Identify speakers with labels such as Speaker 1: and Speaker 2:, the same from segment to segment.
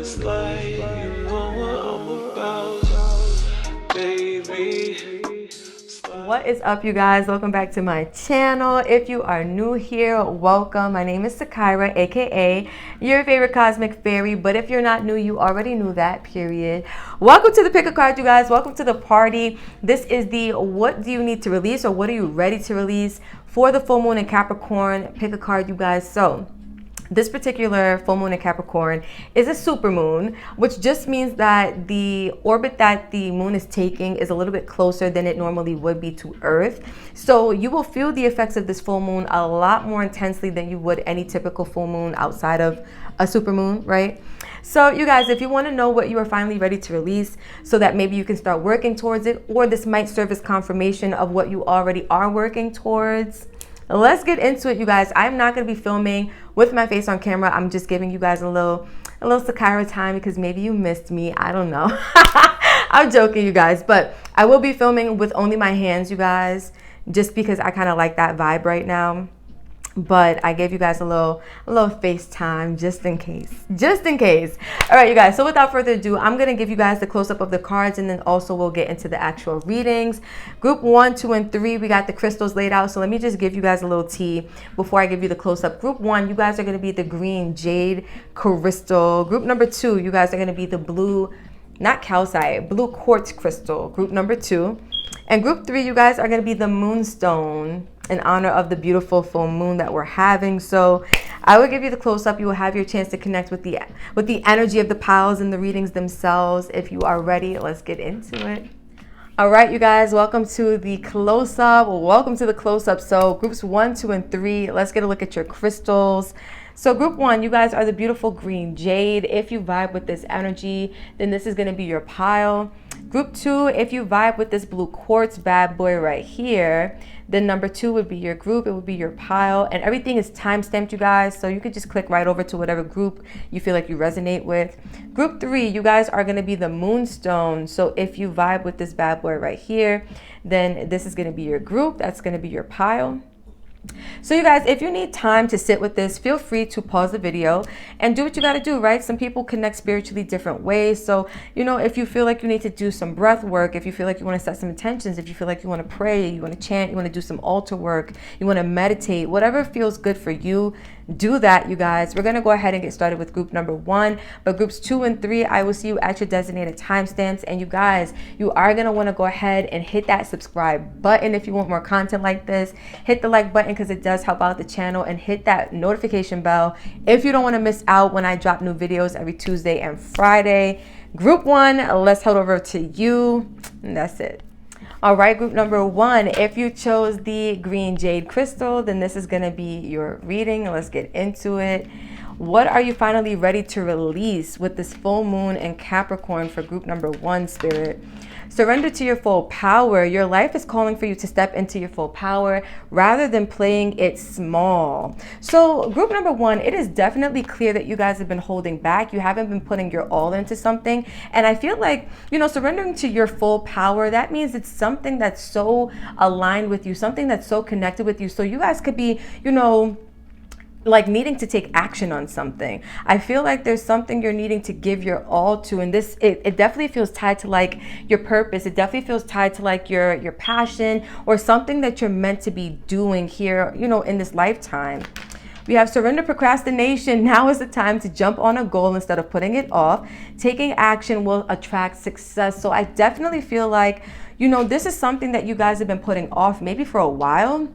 Speaker 1: Looks like you know what I'm about, baby.
Speaker 2: What is up, you guys? Welcome back to my channel. If you are new here, welcome. My name is Sakira, aka your favorite cosmic fairy. But if you're not new, you already knew that, period. Welcome to the pick a card, you guys. Welcome to the party. This is the what do you need to release, or what are you ready to release for the full moon in Capricorn. Pick a card, you guys. So this particular full moon in Capricorn is a super moon, which just means that the orbit that the moon is taking is a little bit closer than it normally would be to Earth. So you will feel the effects of this full moon a lot more intensely than you would any typical full moon outside of a super moon, right? So you guys, if you want to know what you are finally ready to release so that maybe you can start working towards it, or this might serve as confirmation of what you already are working towards, let's get into it, you guys. I'm not going to be filming with my face on camera. I'm just giving you guys a little Sakira time because maybe you missed me. I don't know. I'm joking, you guys. But I will be filming with only my hands, you guys, just because I kind of like that vibe right now. But I gave you guys a little FaceTime just in case. All right, you guys. So without further ado, I'm going to give you guys the close-up of the cards, and then also we'll get into the actual readings. Group 1, 2, and 3, we got the crystals laid out. So let me just give you guys a little tea before I give you the close-up. Group 1, you guys are going to be the green jade crystal. Group number 2, you guys are going to be the blue, not calcite, blue quartz crystal. Group number 2. And group 3, you guys are going to be the moonstone, in honor of the beautiful full moon that we're having. So I will give you the close-up. You will have your chance to connect with the energy of the piles and the readings themselves. If you are ready, let's get into it. All right, you guys, welcome to the close-up. Welcome to the close-up. So groups 1, 2, and 3, let's get a look at your crystals. So group 1, you guys are the beautiful green jade. If you vibe with this energy, then this is going to be your pile. Group 2, if you vibe with this blue quartz bad boy right here, then number 2 would be your group. It would be your pile, and everything is time stamped, you guys. So you could just click right over to whatever group you feel like you resonate with. Group 3, you guys are going to be the moonstone. So if you vibe with this bad boy right here, then this is going to be your group. That's going to be your pile. So you guys, if you need time to sit with this, feel free to pause the video and do what you got to do, right? Some people connect spiritually different ways. So, you know, if you feel like you need to do some breath work, if you feel like you want to set some intentions, if you feel like you want to pray, you want to chant, you want to do some altar work, you want to meditate, whatever feels good for you, do that, you guys. We're going to go ahead and get started with group number 1, but groups 2 and 3, I will see you at your designated timestamps. And you guys, you are going to want to go ahead and hit that subscribe button if you want more content like this. Hit the like button because it does help out the channel, and hit that notification bell if you don't want to miss out when I drop new videos every Tuesday and Friday. Group 1, let's head over to you, and that's it. All right, group number 1, if you chose the green jade crystal, then this is going to be your reading. Let's get into it. What are you finally ready to release with this full moon in Capricorn for group number 1, Spirit? Surrender to your full power. Your life is calling for you to step into your full power rather than playing it small. So group number 1, it is definitely clear that you guys have been holding back. You haven't been putting your all into something. And I feel like, you know, surrendering to your full power, that means it's something that's so aligned with you, something that's so connected with you. So you guys could be, you know, like needing to take action on something. I feel like there's something you're needing to give your all to, and this it definitely feels tied to like your purpose. It definitely feels tied to like your passion, or something that you're meant to be doing here, you know, in this lifetime. We have surrender procrastination. Now is the time to jump on a goal instead of putting it off. Taking action will attract success. So I definitely feel like, you know, this is something that you guys have been putting off maybe for a while.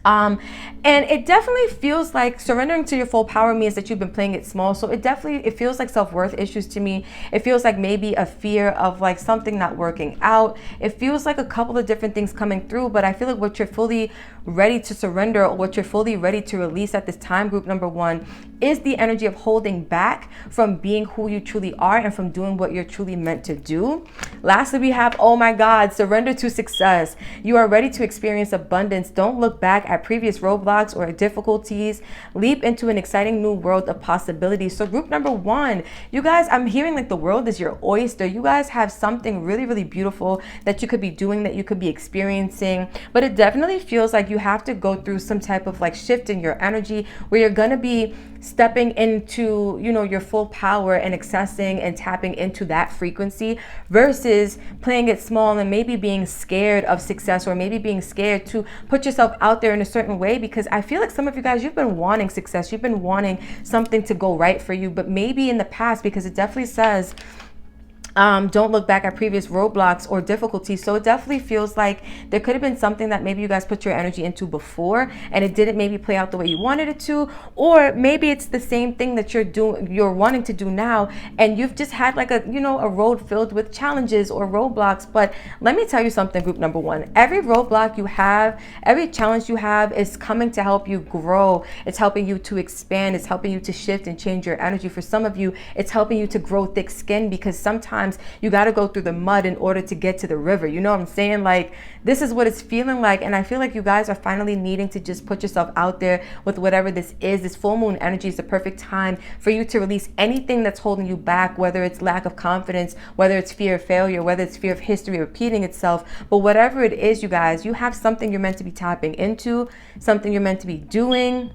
Speaker 2: And it definitely feels like surrendering to your full power means that you've been playing it small. So it feels like self-worth issues to me. It feels like maybe a fear of like something not working out. It feels like a couple of different things coming through, but I feel like what you're fully ready to surrender, or what you're fully ready to release at this time, group number 1, is the energy of holding back from being who you truly are and from doing what you're truly meant to do. Lastly, we have, oh my God, surrender to success. You are ready to experience abundance. Don't look back at previous roadblocks or difficulties. Leap into an exciting new world of possibilities. So group number one, you guys, I'm hearing like the world is your oyster. You guys have something really, really beautiful that you could be doing, that you could be experiencing, but it definitely feels like you have to go through some type of like shift in your energy where you're going to be stepping into, you know, your full power and accessing and tapping into that frequency versus playing it small and maybe being scared of success, or maybe being scared to put yourself out there in a certain way. Because I feel like some of you guys, you've been wanting success, you've been wanting something to go right for you, but maybe in the past, because it definitely says don't look back at previous roadblocks or difficulties. So it definitely feels like there could have been something that maybe you guys put your energy into before and it didn't maybe play out the way you wanted it to, or maybe it's the same thing that you're wanting to do now, and you've just had like a, you know, a road filled with challenges or roadblocks. But let me tell you something, group number one, every roadblock you have, every challenge you have is coming to help you grow. It's helping you to expand. It's helping you to shift and change your energy. For some of you, it's helping you to grow thick skin, because sometimes you got to go through the mud in order to get to the river. You know what I'm saying? Like, this is what it's feeling like. And I feel like you guys are finally needing to just put yourself out there with whatever this is. This full moon energy is the perfect time for you to release anything that's holding you back, whether it's lack of confidence, whether it's fear of failure, whether it's fear of history repeating itself. But whatever it is, you guys, you have something you're meant to be tapping into, something you're meant to be doing,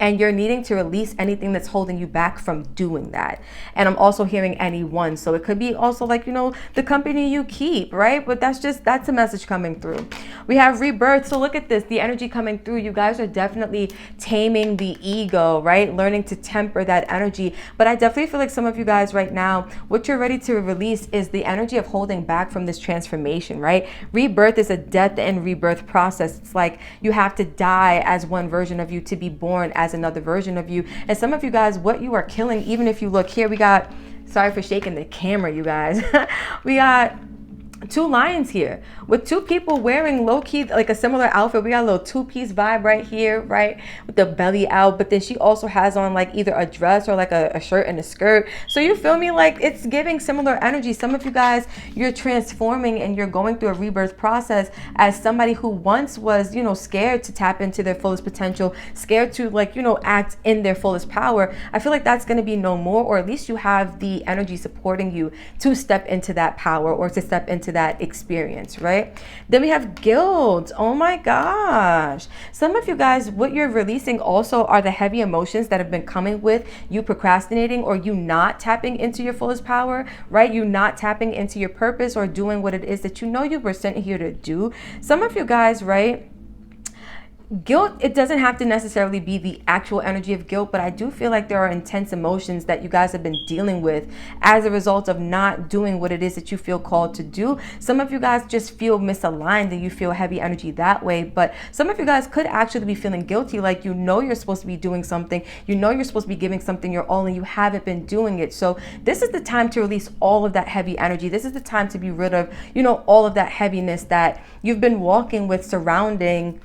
Speaker 2: and you're needing to release anything that's holding you back from doing that. And I'm also hearing anyone. So it could be also like, you know, the company you keep, right? But that's a message coming through. We have rebirth. So look at this, the energy coming through. You guys are definitely taming the ego, right? Learning to temper that energy. But I definitely feel like some of you guys right now, what you're ready to release is the energy of holding back from this transformation, right? Rebirth is a death and rebirth process. It's like you have to die as one version of you to be born as another version of you. And some of you guys, what you are killing, even if you look here, we got, sorry for shaking the camera, you guys. We got two lions here with two people wearing low-key like a similar outfit. We got a little two-piece vibe right here, right, with the belly out, but then she also has on like either a dress or like a shirt and a skirt. So you feel me, like it's giving similar energy. Some of you guys, you're transforming and you're going through a rebirth process as somebody who once was, you know, scared to tap into their fullest potential, scared to, like, you know, act in their fullest power. I feel like that's going to be no more, or at least you have the energy supporting you to step into that power or to step into that experience, right? Then we have guilt. Oh my gosh. Some of you guys, what you're releasing also are the heavy emotions that have been coming with you procrastinating, or you not tapping into your fullest power, right? You not tapping into your purpose or doing what it is that you know you were sent here to do. Some of you guys, right? Guilt, it doesn't have to necessarily be the actual energy of guilt, but I do feel like there are intense emotions that you guys have been dealing with as a result of not doing what it is that you feel called to do. Some of you guys just feel misaligned and you feel heavy energy that way, but some of you guys could actually be feeling guilty, like you know you're supposed to be doing something, you know you're supposed to be giving something your all, and you haven't been doing it. So this is the time to release all of that heavy energy. This is the time to be rid of, you know, all of that heaviness that you've been walking with surrounding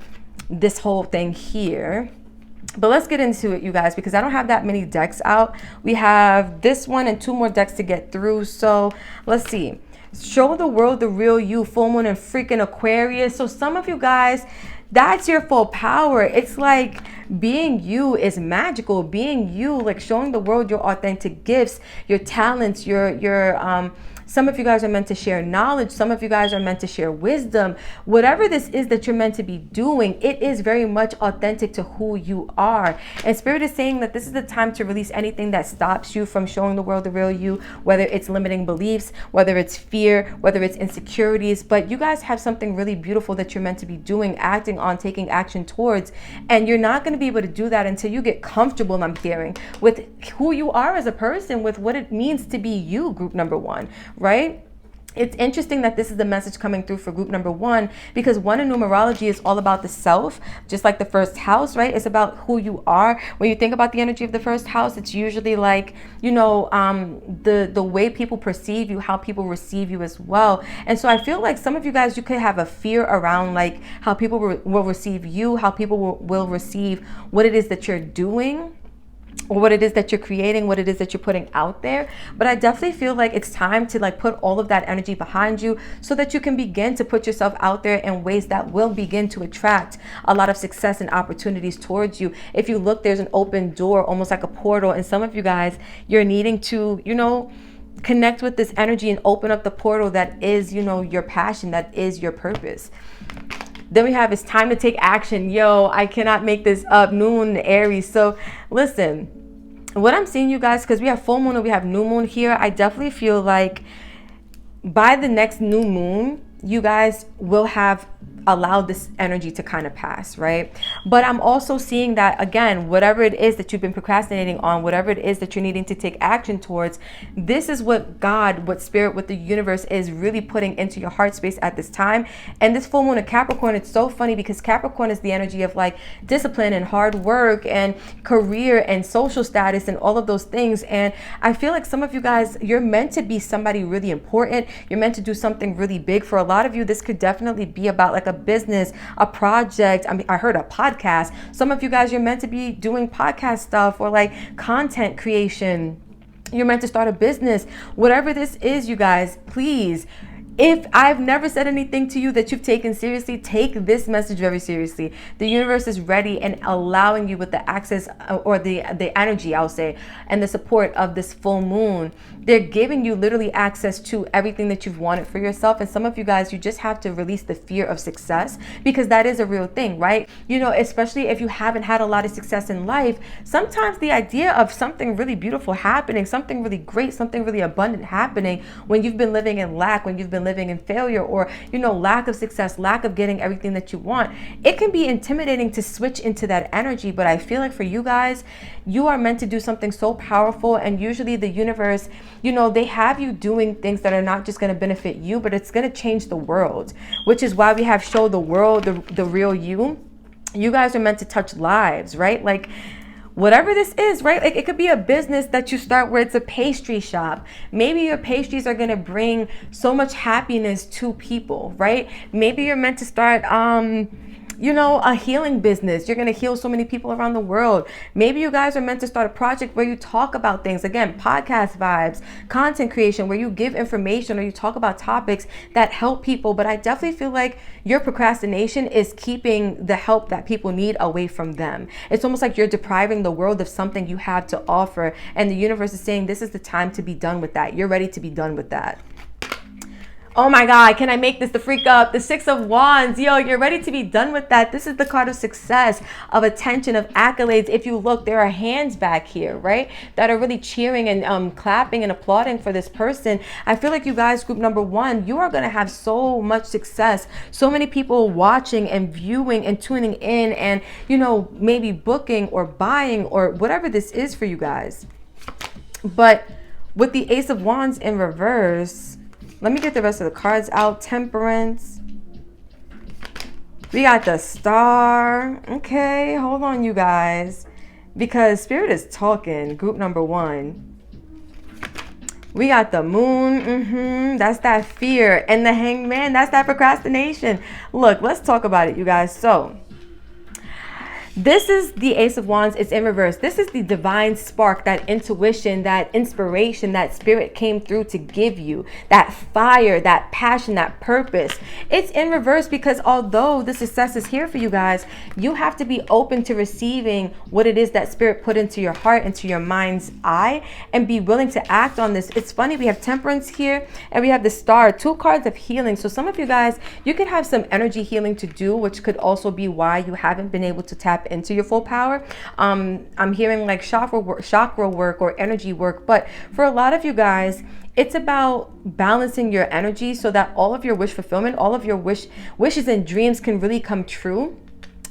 Speaker 2: this whole thing here. But let's get into it, you guys, because I don't have that many decks out. We have this one and two more decks to get through. So let's see. Show the world the real you, full moon and freaking Aquarius. So some of you guys, that's your full power. It's like being you is magical. Being you, like showing the world your authentic gifts, your talents, your some of you guys are meant to share knowledge. Some of you guys are meant to share wisdom. Whatever this is that you're meant to be doing, it is very much authentic to who you are. And Spirit is saying that this is the time to release anything that stops you from showing the world the real you, whether it's limiting beliefs, whether it's fear, whether it's insecurities. But you guys have something really beautiful that you're meant to be doing, acting on, taking action towards. And you're not going to be able to do that until you get comfortable, I'm hearing, with who you are as a person, with what it means to be you, group number one. Right? It's interesting that this is the message coming through for group number one, because one in numerology is all about the self, just like the first house, right? It's about who you are. When you think about the energy of the first house, it's usually like, you know, the way people perceive you, how people receive you as well. And so I feel like some of you guys, you could have a fear around like how people will receive you, how people will receive what it is that you're doing. or what it is that you're creating, what it is that you're putting out there. But I definitely feel like it's time to like put all of that energy behind you so that you can begin to put yourself out there in ways that will begin to attract a lot of success and opportunities towards you. If you look, there's an open door, almost like a portal. And some of you guys, you're needing to, connect with this energy and open up the portal that is, your passion, that is your purpose. Then we have, it's time to take action. Yo, I cannot make this up. New moon in Aries. So listen, what I'm seeing, you guys, because we have full moon and we have new moon here, I definitely feel like by the next new moon, you guys will have allowed this energy to kind of pass, right? But I'm also seeing that, again, whatever it is that you've been procrastinating on, whatever it is that you're needing to take action towards, this is what God, what spirit, what the universe is really putting into your heart space at this time. And this full moon of Capricorn, it's so funny because Capricorn is the energy of like discipline and hard work and career and social status and all of those things. And I feel like some of you guys, you're meant to be somebody really important. You're meant to do something really big. For a lot of you, this could definitely be about like a business, a project. I mean, I heard a podcast. Some of you guys, you're meant to be doing podcast stuff or like content creation. You're meant to start a business. Whatever this is, you guys, please, if I've never said anything to you that you've taken seriously, take this message very seriously. The universe is ready and allowing you with the access or the energy, I'll say, and the support of this full moon. They're giving you literally access to everything that you've wanted for yourself. And some of you guys, you just have to release the fear of success, because that is a real thing, right? Especially if you haven't had a lot of success in life, sometimes the idea of something really beautiful happening, something really great, something really abundant happening when you've been living in lack, when you've been living in failure, or lack of success, lack of getting everything that you want, it can be intimidating to switch into that energy. But I feel like for you guys, you are meant to do something so powerful. And usually the universe, they have you doing things that are not just going to benefit you, but it's going to change the world, which is why we have show the world the real you. You guys are meant to touch lives, right? Like, whatever this is, right? Like, it could be a business that you start where it's a pastry shop. Maybe your pastries are going to bring so much happiness to people, right? Maybe you're meant to start, a healing business. You're going to heal so many people around the world. Maybe you guys are meant to start a project where you talk about things. Again, podcast vibes, content creation, where you give information or you talk about topics that help people. But I definitely feel like your procrastination is keeping the help that people need away from them. It's almost like you're depriving the world of something you have to offer. And the universe is saying, this is the time to be done with that. You're ready to be done with that. Oh my God, can I make this the freak up? The Six of Wands. Yo, you're ready to be done with that. This is the card of success, of attention, of accolades. If you look, there are hands back here, right? That are really cheering and clapping and applauding for this person. I feel like you guys, group number one, you are going to have so much success. So many people watching and viewing and tuning in and, maybe booking or buying or whatever this is for you guys. But with the Ace of Wands in reverse, let me get the rest of the cards out. Temperance. We got the Star. Okay, hold on, you guys. Because Spirit is talking. Group number one. We got the Moon. That's that fear. And the Hangman. That's that procrastination. Look, let's talk about it, you guys. So, this is the Ace of Wands. It's in reverse. This is the divine spark, that intuition, that inspiration that spirit came through to give you, that fire, that passion, that purpose. It's in reverse because although the success is here for you guys, you have to be open to receiving what it is that spirit put into your heart, into your mind's eye, and be willing to act on this. It's funny, we have Temperance here and we have the Star, two cards of healing. So some of you guys, you could have some energy healing to do, which could also be why you haven't been able to tap into your full power. I'm hearing like chakra work or energy work, but for a lot of you guys, it's about balancing your energy so that all of your wish fulfillment, all of your wishes and dreams can really come true.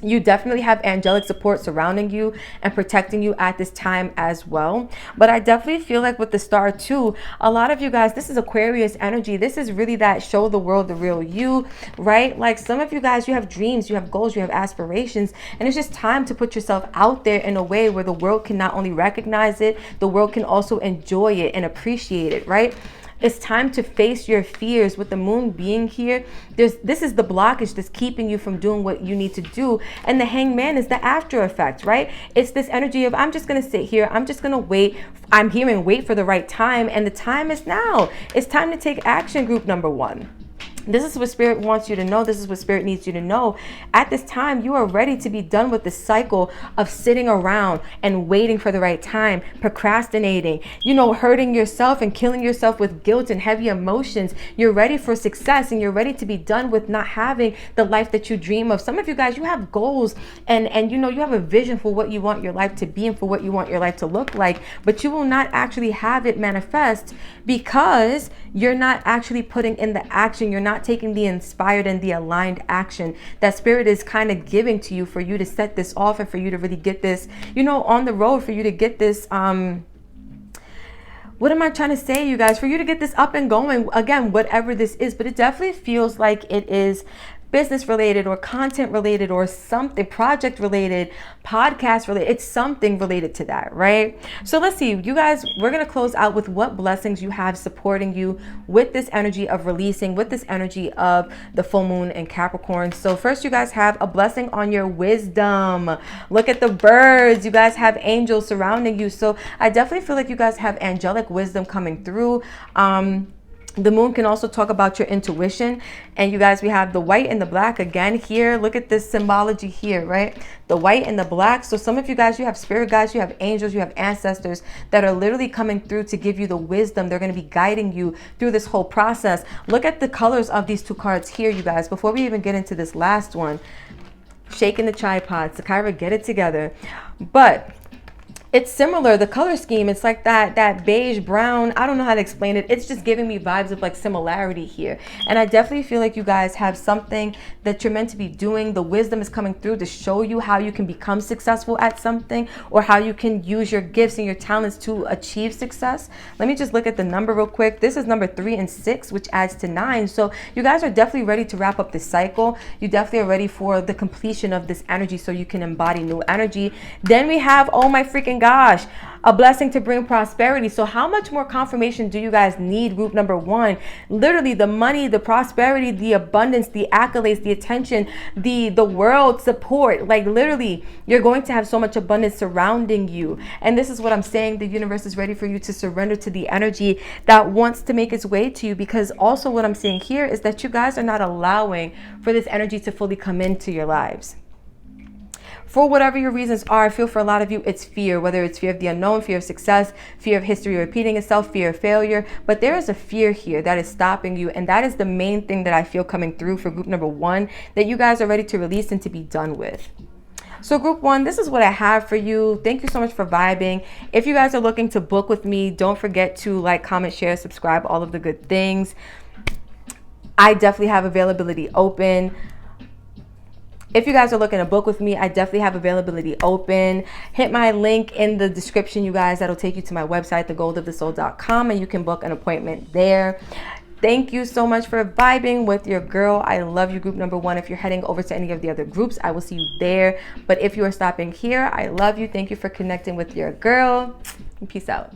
Speaker 2: You definitely have angelic support surrounding you and protecting you at this time as well. But I definitely feel like with the Star too, a lot of you guys, this is Aquarius energy. This is really that show the world the real you, right? Like some of you guys, you have dreams, you have goals, you have aspirations, and it's just time to put yourself out there in a way where the world can not only recognize it, the world can also enjoy it and appreciate it, right? It's time to face your fears. With the moon being here, this is the blockage that's keeping you from doing what you need to do. And the Hangman is the after effect, right? It's this energy of, I'm just going to sit here. I'm just going to wait. I'm here and wait for the right time. And the time is now. It's time to take action, group number 1. This is what Spirit wants you to know. This is what Spirit needs you to know. At this time, you are ready to be done with the cycle of sitting around and waiting for the right time, procrastinating, hurting yourself and killing yourself with guilt and heavy emotions. You're ready for success, and you're ready to be done with not having the life that you dream of. Some of you guys, you have goals and you have a vision for what you want your life to be and for what you want your life to look like, but you will not actually have it manifest because you're not actually putting in the action. You're not taking the inspired and the aligned action that Spirit is kind of giving to you for you to set this off and for you to really get this, on the road, for you to get this, what am I trying to say, you guys? For you to get this up and going, again, whatever this is. But it definitely feels like it is business related or content related or something, project related, podcast related. It's something related to that, right? So let's see, you guys, we're going to close out with what blessings you have supporting you with this energy of releasing, with this energy of the full moon in Capricorn. So first, you guys have a blessing on your wisdom. Look at the birds. You guys have angels surrounding you. So I definitely feel like you guys have angelic wisdom coming through. The moon can also talk about your intuition. And you guys, we have the white and the black again here. Look at this symbology here, right? The white and the black. So some of you guys, you have spirit guides, you have angels, you have ancestors that are literally coming through to give you the wisdom. They're going to be guiding you through this whole process. Look at the colors of these 2 cards here, you guys. Before we even get into this last one, shaking the tripod. Sakira, get it together. But it's similar, the color scheme. It's like that beige brown. I don't know how to explain it. It's just giving me vibes of like similarity here. And I definitely feel like you guys have something that you're meant to be doing. The wisdom is coming through to show you how you can become successful at something, or how you can use your gifts and your talents to achieve success. Let me just look at the number real quick. This is number 3 and 6, which adds to 9. So you guys are definitely ready to wrap up this cycle. You definitely are ready for the completion of this energy so you can embody new energy. Then we have, oh my freaking gosh, a blessing to bring prosperity. So how much more confirmation do you guys need, group number 1? Literally the money, the prosperity, the abundance, the accolades, the attention, the world support. Like literally, you're going to have so much abundance surrounding you. And this is what I'm saying. The universe is ready for you to surrender to the energy that wants to make its way to you. Because also what I'm saying here is that you guys are not allowing for this energy to fully come into your lives. For whatever your reasons are, I feel for a lot of you, it's fear, whether it's fear of the unknown, fear of success, fear of history repeating itself, fear of failure. But there is a fear here that is stopping you. And that is the main thing that I feel coming through for group number 1, that you guys are ready to release and to be done with. So group 1, this is what I have for you. Thank you so much for vibing. If you guys are looking to book with me, don't forget to like, comment, share, subscribe, all of the good things. I definitely have availability open. If you guys are looking to book with me, I definitely have availability open. Hit my link in the description, you guys. That'll take you to my website, TheGoldofTheSoul.com, and you can book an appointment there. Thank you so much for vibing with your girl. I love you, group number 1. If you're heading over to any of the other groups, I will see you there. But if you are stopping here, I love you. Thank you for connecting with your girl. Peace out.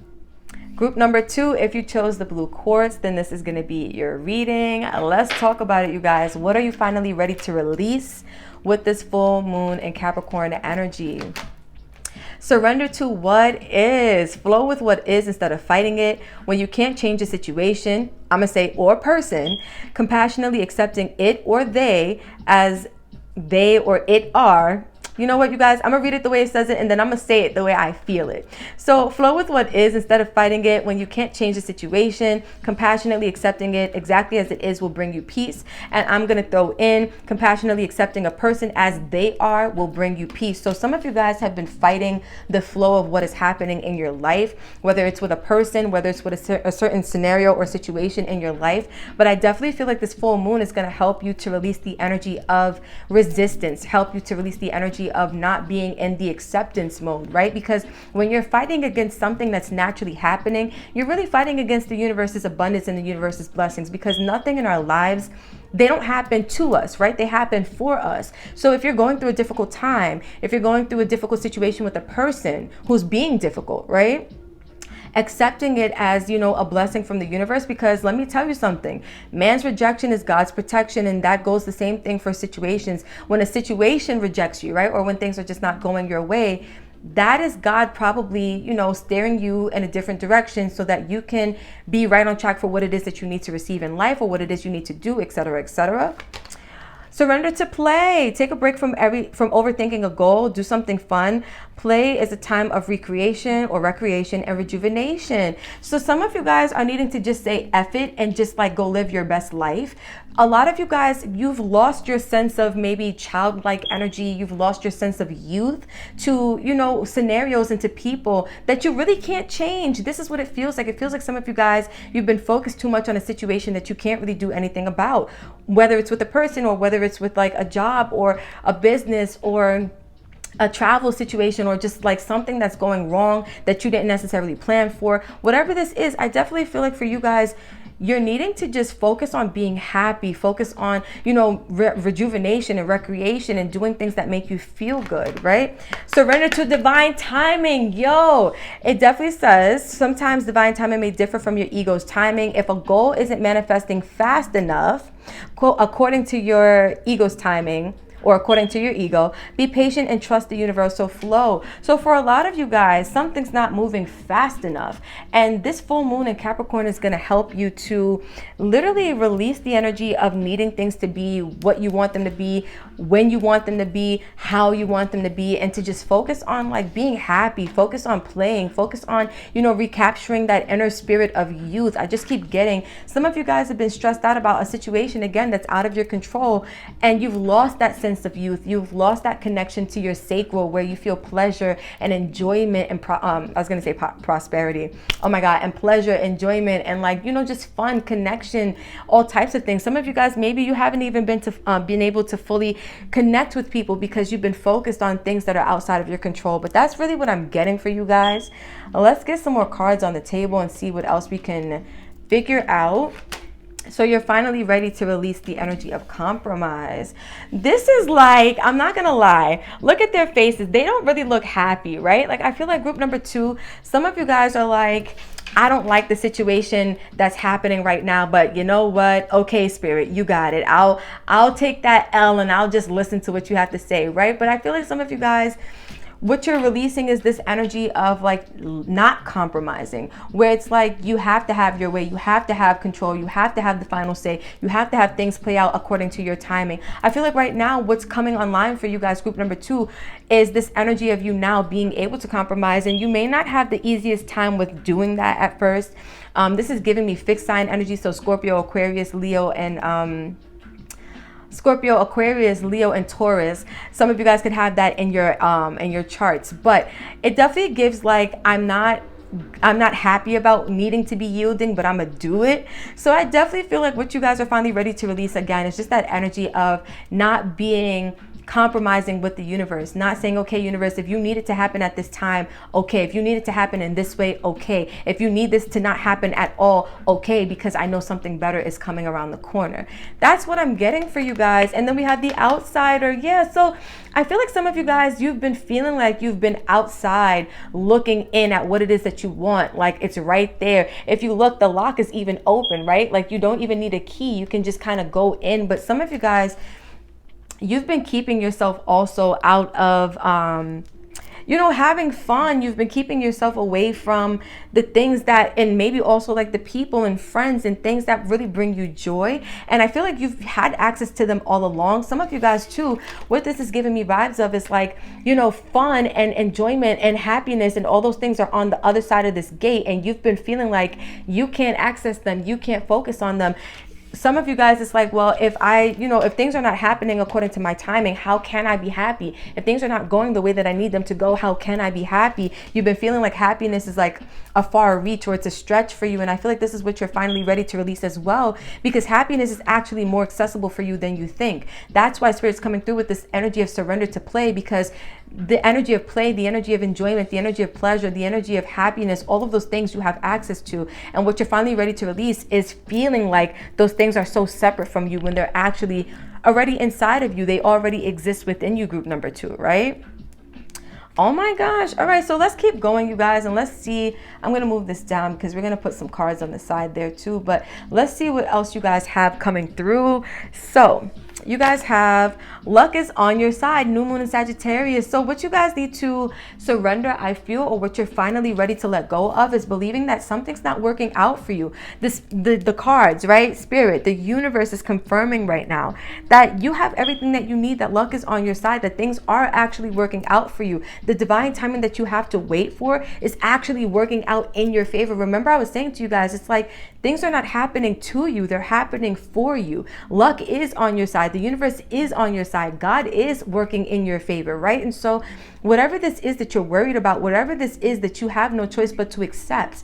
Speaker 2: Group number 2, if you chose the blue quartz, then this is going to be your reading. Let's talk about it, you guys. What are you finally ready to release with this full moon and Capricorn energy? Surrender to what is. Flow with what is instead of fighting it. When you can't change a situation, I'm going to say, or person, compassionately accepting it or they as they or it are. You know what, you guys? I'm going to read it the way it says it, and then I'm going to say it the way I feel it. So flow with what is instead of fighting it. When you can't change the situation, compassionately accepting it exactly as it is will bring you peace. And I'm going to throw in compassionately accepting a person as they are will bring you peace. So some of you guys have been fighting the flow of what is happening in your life, whether it's with a person, whether it's with a certain scenario or situation in your life. But I definitely feel like this full moon is going to help you to release the energy of resistance, help you to release the energy of not being in the acceptance mode, right? Because when you're fighting against something that's naturally happening, you're really fighting against the universe's abundance and the universe's blessings, because nothing in our lives, they don't happen to us, right? They happen for us. So if you're going through a difficult time, if you're going through a difficult situation with a person who's being difficult, right? accepting it as, you know, a blessing from the universe. Because let me tell you something, man's rejection is God's protection, and that goes the same thing for situations. When a situation rejects you, right, or when things are just not going your way, that is God probably, you know, steering you in a different direction so that you can be right on track for what it is that you need to receive in life, or what it is you need to do, etc., etc. Surrender to play. Take a break from overthinking a goal. Do something fun. Play is a time of recreation or recreation and rejuvenation. So some of you guys are needing to just say F it and just like go live your best life. A lot of you guys, you've lost your sense of maybe childlike energy. You've lost your sense of youth to, you know, scenarios and to people that you really can't change. This is what it feels like. It feels like some of you guys, you've been focused too much on a situation that you can't really do anything about, whether it's with a person or whether it's with like a job or a business or a travel situation, or just like something that's going wrong that you didn't necessarily plan for. Whatever this is, I definitely feel like for you guys, you're needing to just focus on being happy, focus on, you know, rejuvenation and recreation and doing things that make you feel good, right? Surrender to divine timing. Yo, it definitely says sometimes divine timing may differ from your ego's timing. If a goal isn't manifesting fast enough, quote, according to your ego's timing, or according to your ego, be patient and trust the universal flow. So for a lot of you guys, something's not moving fast enough. And this full moon in Capricorn is gonna help you to literally release the energy of needing things to be what you want them to be, when you want them to be, how you want them to be, and to just focus on like being happy, focus on playing, focus on, you know, recapturing that inner spirit of youth. I just keep getting, some of you guys have been stressed out about a situation, again, that's out of your control, and you've lost that sense of youth. You've lost that connection to your sacral where you feel pleasure and enjoyment and prosperity. Oh my God. And pleasure, enjoyment, and like, you know, just fun, connection, all types of things. Some of you guys, maybe you haven't even been able to fully connect with people because you've been focused on things that are outside of your control. But that's really what I'm getting for you guys. Let's get some more cards on the table and see what else we can figure out. So you're finally ready to release the energy of compromise. This is like, I'm not gonna lie, look at their faces. They don't really look happy, right? Like I feel like group number 2, some of you guys are like, I don't like the situation that's happening right now, but you know what? Okay, spirit, you got it. I'll take that L and I'll just listen to what you have to say, right? But I feel like some of you guys, what you're releasing is this energy of like not compromising, where it's like you have to have your way, you have to have control, you have to have the final say, you have to have things play out according to your timing. I feel like right now what's coming online for you guys, group number 2, is this energy of you now being able to compromise, and you may not have the easiest time with doing that at first. This is giving me fixed sign energy, so Scorpio, Aquarius, Leo, and Scorpio, Aquarius, Leo, and Taurus. Some of you guys could have that in your charts, but it definitely gives like, I'm not happy about needing to be yielding, but I'm gonna do it. So I definitely feel like what you guys are finally ready to release again is just that energy of not being compromising with the universe, not saying, okay, universe, if you need it to happen at this time, okay. If you need it to happen in this way, okay. If you need this to not happen at all, okay, because I know something better is coming around the corner. That's what I'm getting for you guys. And then we have the outsider. Yeah, so I feel like some of you guys, you've been feeling like you've been outside looking in at what it is that you want. Like it's right there. If you look, the lock is even open, right? Like you don't even need a key. You can just kind of go in. But some of you guys, you've been keeping yourself also out of, you know, having fun. You've been keeping yourself away from the things that, and maybe also like the people and friends and things that really bring you joy. And I feel like you've had access to them all along. Some of you guys too, what this is giving me vibes of is like, you know, fun and enjoyment and happiness and all those things are on the other side of this gate. And you've been feeling like you can't access them. You can't focus on them. Some of you guys, it's like, well, if things are not happening according to my timing, how can I be happy? If things are not going the way that I need them to go, how can I be happy? You've been feeling like happiness is like a far reach, or it's a stretch for you. And I feel like this is what you're finally ready to release as well, because happiness is actually more accessible for you than you think. That's why Spirit's coming through with this energy of surrender to play, because the energy of play, the energy of enjoyment, the energy of pleasure, the energy of happiness, all of those things you have access to. And what you're finally ready to release is feeling like those things are so separate from you when they're actually already inside of you. They already exist within you, group number 2, right? Oh my gosh. All right, so let's keep going, you guys, and let's see. I'm going to move this down because we're going to put some cards on the side there too, but let's see what else you guys have coming through. So you guys have luck is on your side, new moon in Sagittarius. So what you guys need to surrender, I feel, or what you're finally ready to let go of, is believing that something's not working out for you. The cards, right? Spirit, the universe is confirming right now that you have everything that you need, that luck is on your side, that things are actually working out for you. The divine timing that you have to wait for is actually working out in your favor. Remember, I was saying to you guys, it's like things are not happening to you, they're happening for you. Luck is on your side. The universe is on your side. God is working in your favor, right? And so whatever this is that you're worried about, whatever this is that you have no choice but to accept,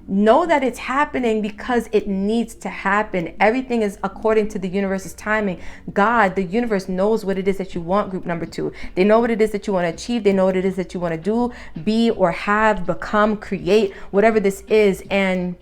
Speaker 2: know that it's happening because it needs to happen. Everything is according to the universe's timing. God, the universe, knows what it is that you want, group number 2. They know what it is that you want to achieve. They know what it is that you want to do, be, or have, become, create, whatever this is. And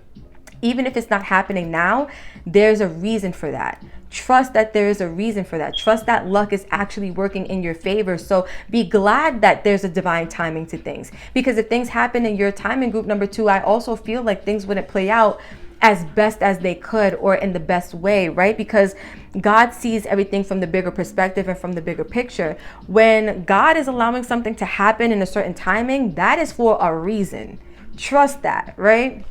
Speaker 2: even if it's not happening now, there's a reason for that. Trust that there is a reason for that. Trust that luck is actually working in your favor. So be glad that there's a divine timing to things. Because if things happen in your timing, group number 2, I also feel like things wouldn't play out as best as they could or in the best way, right? Because God sees everything from the bigger perspective and from the bigger picture. When God is allowing something to happen in a certain timing, that is for a reason. Trust that, right?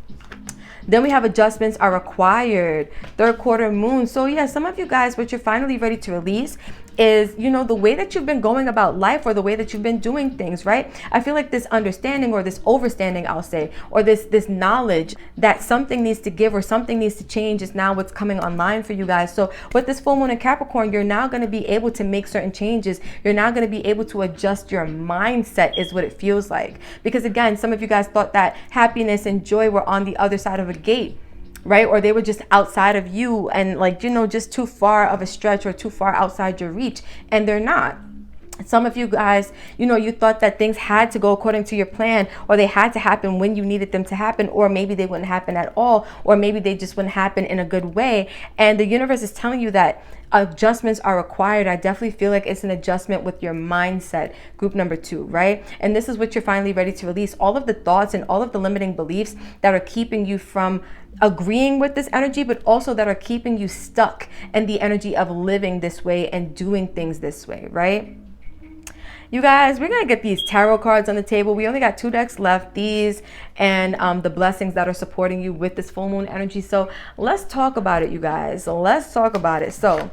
Speaker 2: Then we have adjustments are required, 3rd quarter moon. So yeah, some of you guys, what you're finally ready to release is, you know, the way that you've been going about life, or the way that you've been doing things, right? I feel like this understanding, or this overstanding, I'll say, or this knowledge that something needs to give or something needs to change is now what's coming online for you guys. So with this full moon in Capricorn, you're now going to be able to make certain changes. You're now going to be able to adjust your mindset, is what it feels like. Because again, some of you guys thought that happiness and joy were on the other side of a gate, right? Or they were just outside of you and, like, you know, just too far of a stretch or too far outside your reach. And they're not. Some of you guys, you know, you thought that things had to go according to your plan, or they had to happen when you needed them to happen, or maybe they wouldn't happen at all, or maybe they just wouldn't happen in a good way. And the universe is telling you that adjustments are required. I definitely feel like it's an adjustment with your mindset, group number 2, right? And this is what you're finally ready to release. All of the thoughts and all of the limiting beliefs that are keeping you from agreeing with this energy, but also that are keeping you stuck in the energy of living this way and doing things this way, right? You guys, we're going to get these tarot cards on the table. We only got 2 decks left, these and the blessings that are supporting you with this full moon energy. So let's talk about it, you guys. So let's talk about it. So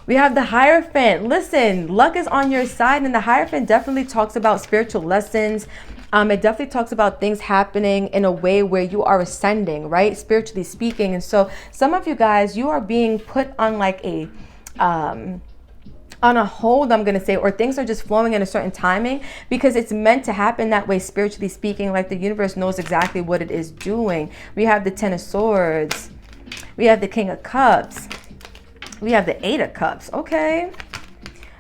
Speaker 2: we have the Hierophant. Listen, luck is on your side, and the Hierophant definitely talks about spiritual lessons. It definitely talks about things happening in a way where you are ascending, right? Spiritually speaking. And so some of you guys, you are being put on like a on a hold, I'm going to say, or things are just flowing in a certain timing because it's meant to happen that way, spiritually speaking. Like the universe knows exactly what it is doing. We have the 10 of Swords. We have the King of Cups. We have the 8 of Cups. Okay.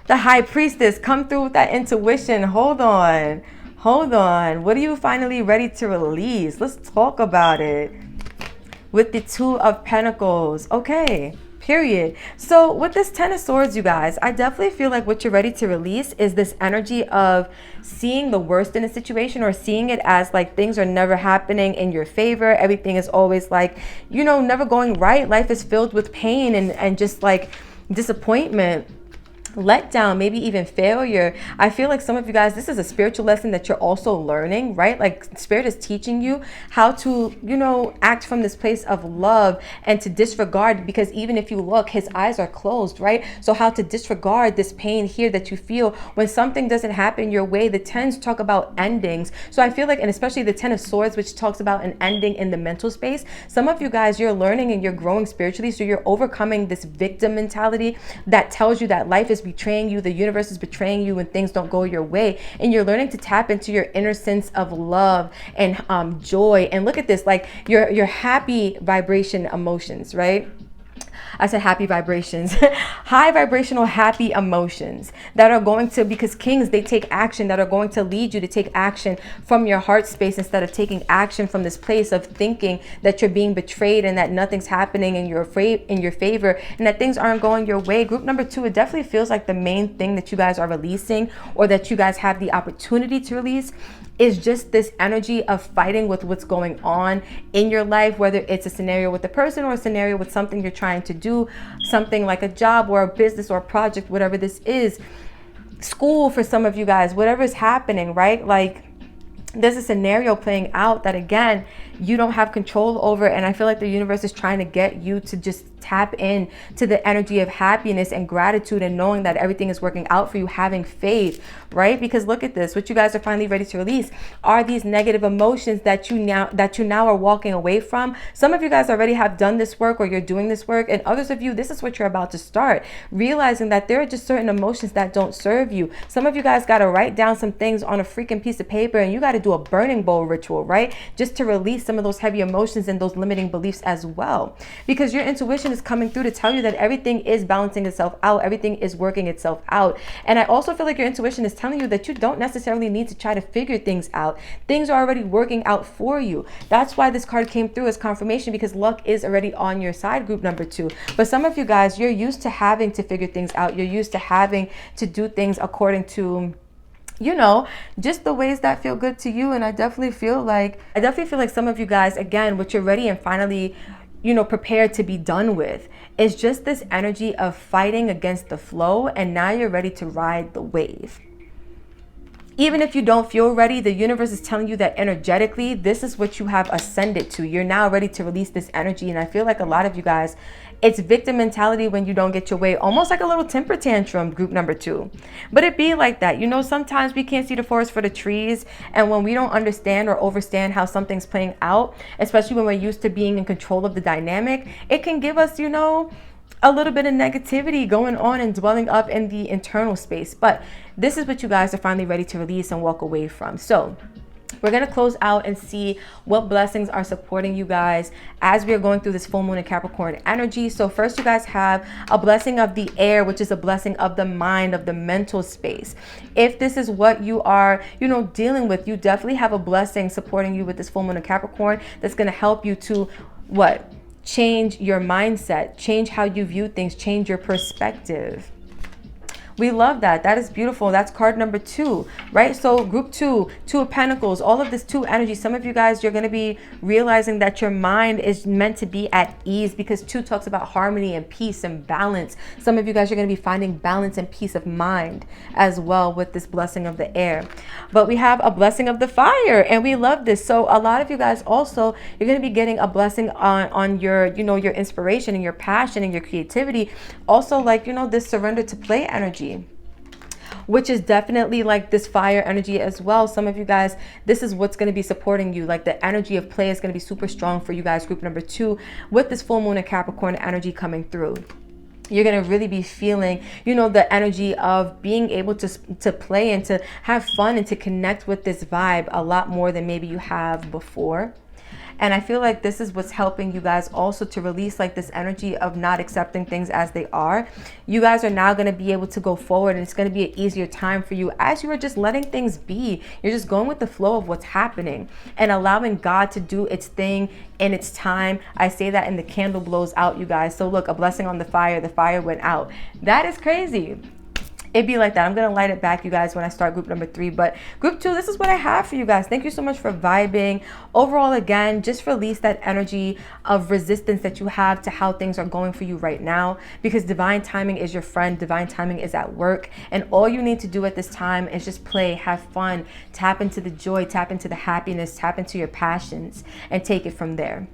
Speaker 2: The High Priestess, come through with that intuition. Hold on. Hold on. What are you finally ready to release? Let's talk about it. With the 2 of Pentacles. Okay. Period. So with this 10 of Swords, you guys, I definitely feel like what you're ready to release is this energy of seeing the worst in a situation, or seeing it as like things are never happening in your favor. Everything is always like, you know, never going right. Life is filled with pain and just like disappointment, letdown, maybe even failure. I feel like some of you guys, this is a spiritual lesson that you're also learning, right? Like Spirit is teaching you how to, you know, act from this place of love and to disregard, because even if you look, his eyes are closed, right? So how to disregard this pain here that you feel when something doesn't happen your way. The 10s talk about endings. So I feel like, and especially the 10 of Swords, which talks about an ending in the mental space. Some of you guys, you're learning and you're growing spiritually. So you're overcoming this victim mentality that tells you that life is betraying you, the universe is betraying you when things don't go your way, and you're learning to tap into your inner sense of love and joy. And look at this, like your happy vibration emotions, right? I said happy vibrations, high vibrational, happy emotions that are going to, because kings, they take action, that are going to lead you to take action from your heart space instead of taking action from this place of thinking that you're being betrayed and that nothing's happening in your favor and that things aren't going your way. Group number 2, it definitely feels like the main thing that you guys are releasing, or that you guys have the opportunity to release, is just this energy of fighting with what's going on in your life, whether it's a scenario with a person or a scenario with something you're trying to do, something like a job or a business or a project, whatever this is, school for some of you guys, whatever is happening, right? Like, there's a scenario playing out that, again, you don't have control over. And I feel like the universe is trying to get you to just tap in to the energy of happiness and gratitude and knowing that everything is working out for you, having faith, right? Because look at this, what you guys are finally ready to release are these negative emotions that you now are walking away from. Some of you guys already have done this work, or you're doing this work, and others of you, this is what you're about to start, realizing that there are just certain emotions that don't serve you. Some of you guys got to write down some things on a freaking piece of paper, and you got to do a burning bowl ritual, right? Just to release some of those heavy emotions and those limiting beliefs as well, because your intuition is coming through to tell you that everything is balancing itself out, everything is working itself out. And I also feel like your intuition is telling you that you don't necessarily need to try to figure things out. Things are already working out for you. That's why this card came through as confirmation, because luck is already on your side, group number 2. But some of you guys, you're used to having to figure things out. You're used to having to do things according to, you know, just the ways that feel good to you. And I definitely feel like some of you guys, again, what you're ready and finally, you know, prepared to be done with is just this energy of fighting against the flow. And now you're ready to ride the wave. Even if you don't feel ready, the universe is telling you that energetically, this is what you have ascended to. You're now ready to release this energy. And I feel like a lot of you guys, it's victim mentality when you don't get your way, almost like a little temper tantrum, group number 2. But it be like that. You know, sometimes we can't see the forest for the trees. And when we don't understand or understand how something's playing out, especially when we're used to being in control of the dynamic, it can give us, you know, a little bit of negativity going on and dwelling up in the internal space. But this is what you guys are finally ready to release and walk away from. So we're going to close out and see what blessings are supporting you guys as we are going through this full moon in Capricorn energy. So first, you guys have a blessing of the air, which is a blessing of the mind, of the mental space. If this is what you are, you know, dealing with, you definitely have a blessing supporting you with this full moon in Capricorn that's going to help you to what? Change your mindset, change how you view things, change your perspective. We love that. That is beautiful. That's card number 2, right? So group 2, 2 of Pentacles, all of this 2 energy. Some of you guys, you're going to be realizing that your mind is meant to be at ease, because 2 talks about harmony and peace and balance. Some of you guys are going to be finding balance and peace of mind as well with this blessing of the air. But we have a blessing of the fire, and we love this. So a lot of you guys also, you're going to be getting a blessing on your, you know, your inspiration and your passion and your creativity. Also, like, you know, this surrender to play energy, which is definitely like this fire energy as well. Some of you guys, this is what's going to be supporting you. Like the energy of play is going to be super strong for you guys, group number 2, with this full moon and Capricorn energy coming through. You're going to really be feeling, you know, the energy of being able to play and to have fun and to connect with this vibe a lot more than maybe you have before. And I feel like this is what's helping you guys also to release like this energy of not accepting things as they are. You guys are now going to be able to go forward, and it's going to be an easier time for you as you are just letting things be. You're just going with the flow of what's happening and allowing God to do its thing in its time. I say that and the candle blows out, you guys. So look, a blessing on the fire went out. That is crazy. It'd be like that. I'm going to light it back, you guys, when I start group number 3. But group 2, this is what I have for you guys. Thank you so much for vibing. Overall, again, just release that energy of resistance that you have to how things are going for you right now, because divine timing is your friend. Divine timing is at work. And all you need to do at this time is just play, have fun, tap into the joy, tap into the happiness, tap into your passions, and take it from there.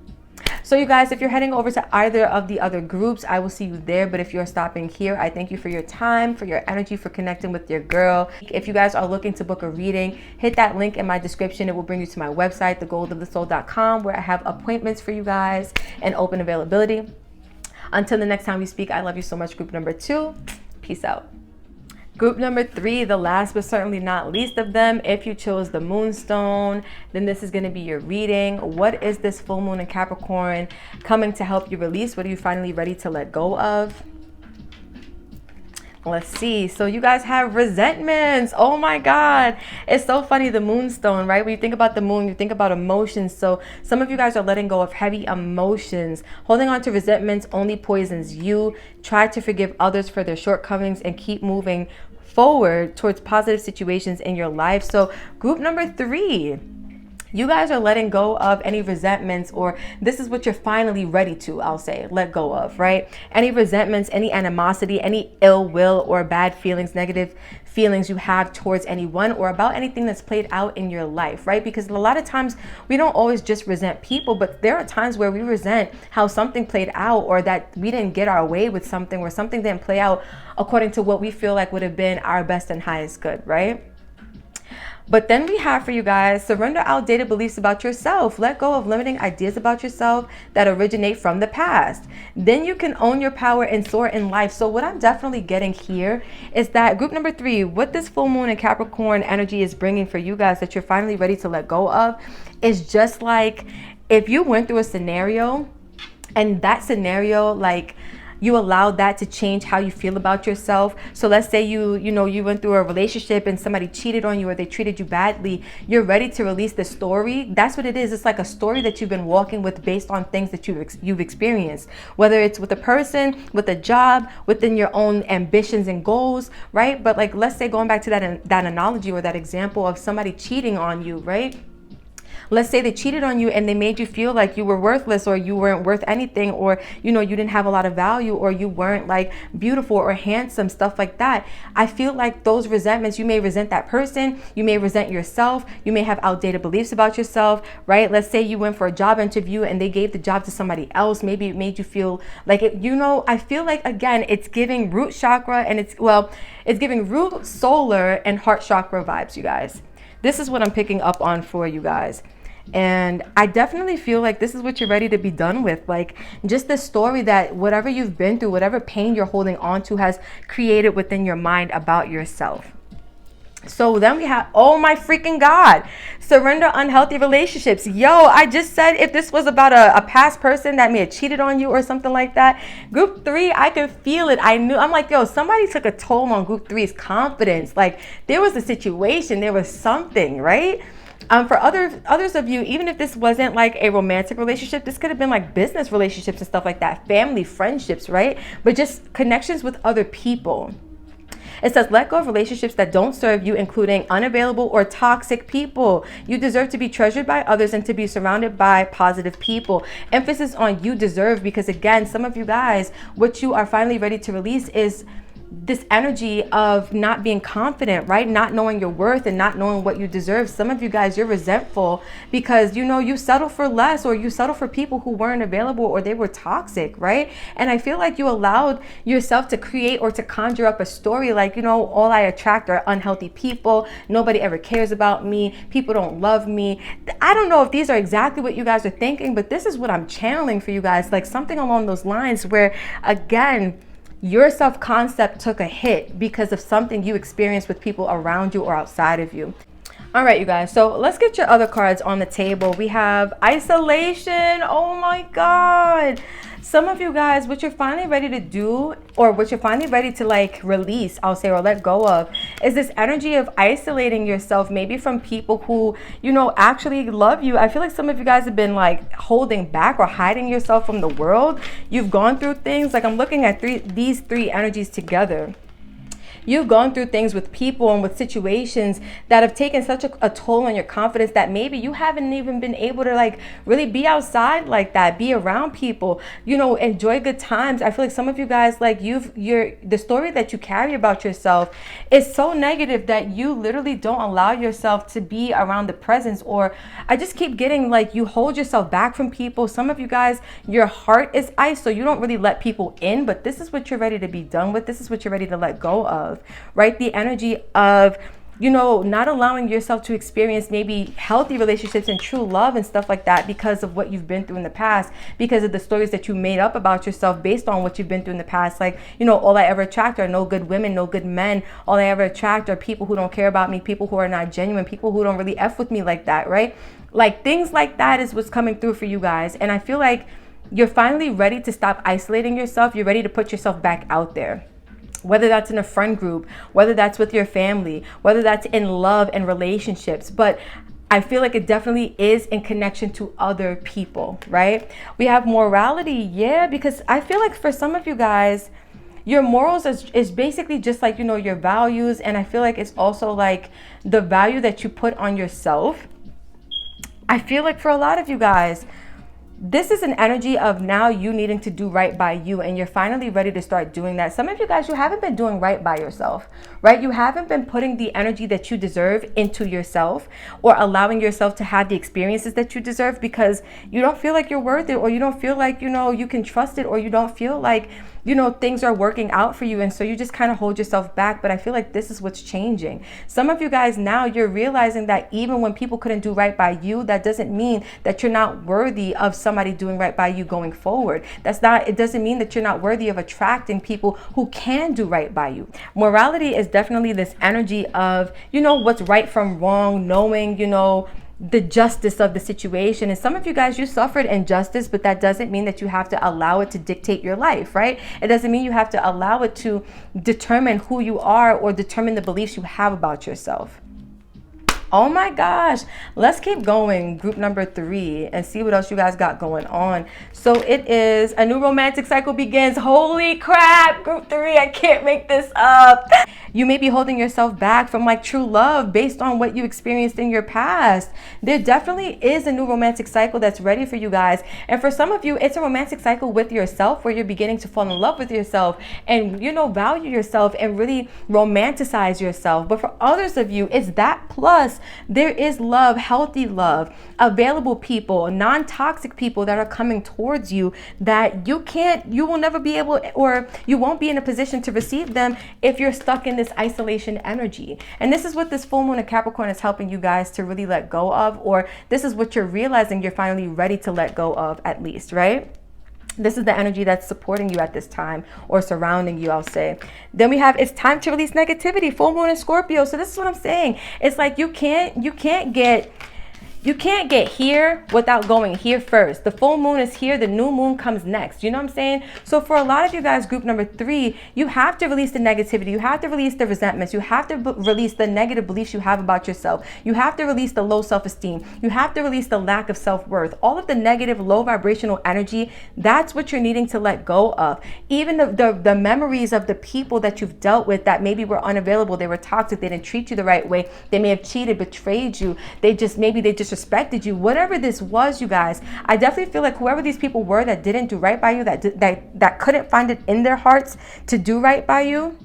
Speaker 2: So you guys, if you're heading over to either of the other groups, I will see you there. But if you're stopping here, I thank you for your time, for your energy, for connecting with your girl. If you guys are looking to book a reading, hit that link in my description. It will bring you to my website, TheGoldofTheSoul.com, where I have appointments for you guys and open availability. Until the next time we speak, I love you so much, group number 2. Peace out. Group number 3, the last but certainly not least of them, if you chose the Moonstone, then this is going to be your reading. What is this full moon in Capricorn coming to help you release? What are you finally ready to let go of? Let's see. So you guys have resentments. Oh my God. It's so funny, the Moonstone, right? When you think about the moon, you think about emotions. So some of you guys are letting go of heavy emotions. Holding on to resentments only poisons you. Try to forgive others for their shortcomings and keep moving forward towards positive situations in your life. So group number 3, you guys are letting go of any resentments, or this is what you're finally ready to, I'll say, let go of, right? Any resentments, any animosity, any ill will or bad feelings, negative feelings you have towards anyone or about anything that's played out in your life, right? Because a lot of times we don't always just resent people, but there are times where we resent how something played out, or that we didn't get our way with something, or something didn't play out according to what we feel like would have been our best and highest good, right? But then we have for you guys, surrender outdated beliefs about yourself. Let go of limiting ideas about yourself that originate from the past. Then you can own your power and soar in life. So what I'm definitely getting here is that group number 3, what this full moon and Capricorn energy is bringing for you guys that you're finally ready to let go of, is just like if you went through a scenario and that scenario, like, you allowed that to change how you feel about yourself. So let's say you went through a relationship and somebody cheated on you, or they treated you badly. You're ready to release the story. That's what it is. It's like a story that you've been walking with based on things that you've experienced, whether it's with a person, with a job, within your own ambitions and goals, right? But like, let's say, going back to that analogy or that example of somebody cheating on you, right? Let's say they cheated on you and they made you feel like you were worthless, or you weren't worth anything, or, you didn't have a lot of value, or you weren't like beautiful or handsome, stuff like that. I feel like those resentments, you may resent that person, you may resent yourself, you may have outdated beliefs about yourself, right? Let's say you went for a job interview and they gave the job to somebody else. Maybe it made you feel like it, I feel like, again, it's giving root chakra, and it's giving root, solar, and heart chakra vibes, you guys. This is what I'm picking up on for you guys. And I definitely feel like this is what you're ready to be done with. Like, just the story that whatever you've been through, whatever pain you're holding on to, has created within your mind about yourself. So then we have, oh my freaking God, surrender unhealthy relationships. Yo, I just said if this was about a past person that may have cheated on you or something like that. Group 3, I could feel it. I'm like, yo, somebody took a toll on group 3's confidence. Like, there was a situation, there was something, right? For others of you, even if this wasn't like a romantic relationship, this could have been like business relationships and stuff like that, family, friendships, right? But just connections with other people. It says, let go of relationships that don't serve you, including unavailable or toxic people. You deserve to be treasured by others and to be surrounded by positive people. Emphasis on you deserve, because again, some of you guys, what you are finally ready to release is this energy of not being confident, right? Not knowing your worth and not knowing what you deserve. Some of you guys, you're resentful because, you settle for less, or you settle for people who weren't available, or they were toxic, right? And I feel like you allowed yourself to create or to conjure up a story like, all I attract are unhealthy people. Nobody ever cares about me. People don't love me. I don't know if these are exactly what you guys are thinking, but this is what I'm channeling for you guys. Like something along those lines where, again, your self-concept took a hit because of something you experienced with people around you or outside of you. All right, you guys, so let's get your other cards on the table. We have isolation. Oh my God. Some of you guys, what you're finally ready to do, or what you're finally ready to like release, I'll say, or let go of, is this energy of isolating yourself, maybe from people who, actually love you. I feel like some of you guys have been like holding back or hiding yourself from the world. You've gone through things. Like, I'm looking at these three energies together. You've gone through things with people and with situations that have taken such a toll on your confidence that maybe you haven't even been able to like really be outside like that, be around people, enjoy good times. I feel like some of you guys, like the story that you carry about yourself is so negative that you literally don't allow yourself to be around the presence, or I just keep getting like you hold yourself back from people. Some of you guys, your heart is ice, so you don't really let people in, but this is what you're ready to be done with. This is what you're ready to let go of. Right? The energy of you know, not allowing yourself to experience maybe healthy relationships and true love and stuff like that because of what you've been through in the past, because of the stories that you made up about yourself based on what you've been through in the past. Like, you know, all I ever attract are no good women, no good men. All I ever attract are people who don't care about me, people who are not genuine, people who don't really F with me like that, right? Like, things like that is what's coming through for you guys. And I feel like you're finally ready to stop isolating yourself. You're ready to put yourself back out there. Whether that's in a friend group, whether that's with your family, whether that's in love and relationships. But I feel like it definitely is in connection to other people, right? We have morality, yeah, because I feel like for some of you guys, your morals is basically just like, you know, your values. And I feel like it's also like the value that you put on yourself. I feel like for a lot of you guys, this is an energy of now you needing to do right by you, and you're finally ready to start doing that. Some of you guys, you haven't been doing right by yourself, right? You haven't been putting the energy that you deserve into yourself, or allowing yourself to have the experiences that you deserve, because you don't feel like you're worth it, or you don't feel like, you know, you can trust it, or you don't feel like, you know, things are working out for you. And so you just kind of hold yourself back. But I feel like this is what's changing. Some of you guys now, you're realizing that even when people couldn't do right by you, that doesn't mean that you're not worthy of somebody doing right by you going forward. It doesn't mean that you're not worthy of attracting people who can do right by you. Morality is definitely this energy of, you know, what's right from wrong, knowing, you know, the justice of the situation. And some of you guys, you suffered injustice, but that doesn't mean that you have to allow it to dictate your life, right? It doesn't mean you have to allow it to determine who you are or determine the beliefs you have about yourself. Oh my gosh, let's keep going. Group number 3 and see what else you guys got going on. So it is a new romantic cycle begins. Holy crap, group 3, I can't make this up. You may be holding yourself back from like true love based on what you experienced in your past. There definitely is a new romantic cycle that's ready for you guys. And for some of you, it's a romantic cycle with yourself where you're beginning to fall in love with yourself and, you know, value yourself and really romanticize yourself. But for others of you, it's that plus there is love, healthy love, available people, non-toxic people that are coming towards you that you will never be able, or you won't be in a position to receive them if you're stuck in this isolation energy. And this is what this full moon of Capricorn is helping you guys to really let go of, or this is what you're realizing you're finally ready to let go of, at least, right? This is the energy that's supporting you at this time, or surrounding you, I'll say. Then we have, it's time to release negativity, full moon in Scorpio. So this is what I'm saying. It's like you can't get here without going here first. The full moon is here. The new moon comes next. You know what I'm saying? So for a lot of you guys, group number 3, you have to release the negativity. You have to release the resentments. You have to release the negative beliefs you have about yourself. You have to release the low self-esteem. You have to release the lack of self-worth. All of the negative, low vibrational energy, that's what you're needing to let go of. Even the memories of the people that you've dealt with that maybe were unavailable. They were toxic. They didn't treat you the right way. They may have cheated, betrayed you. They just disrespected you. Whatever this was, you guys, I definitely feel like whoever these people were that didn't do right by you, that couldn't find it in their hearts to do right by you,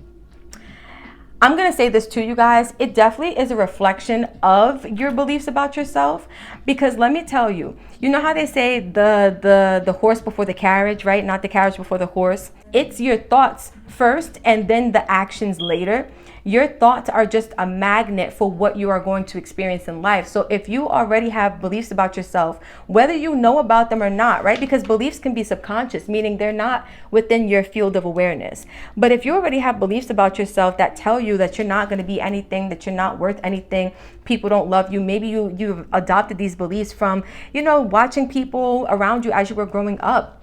Speaker 2: I'm going to say this to you guys, it definitely is a reflection of your beliefs about yourself. Because let me tell you, you know how they say the horse before the carriage, right? Not the carriage before the horse. It's your thoughts first and then the actions later. Your thoughts are just a magnet for what you are going to experience in life. So if you already have beliefs about yourself, whether you know about them or not, right? Because beliefs can be subconscious, meaning they're not within your field of awareness. But if you already have beliefs about yourself that tell you that you're not going to be anything, that you're not worth anything, people don't love you, maybe you've adopted these beliefs from, you know, watching people around you as you were growing up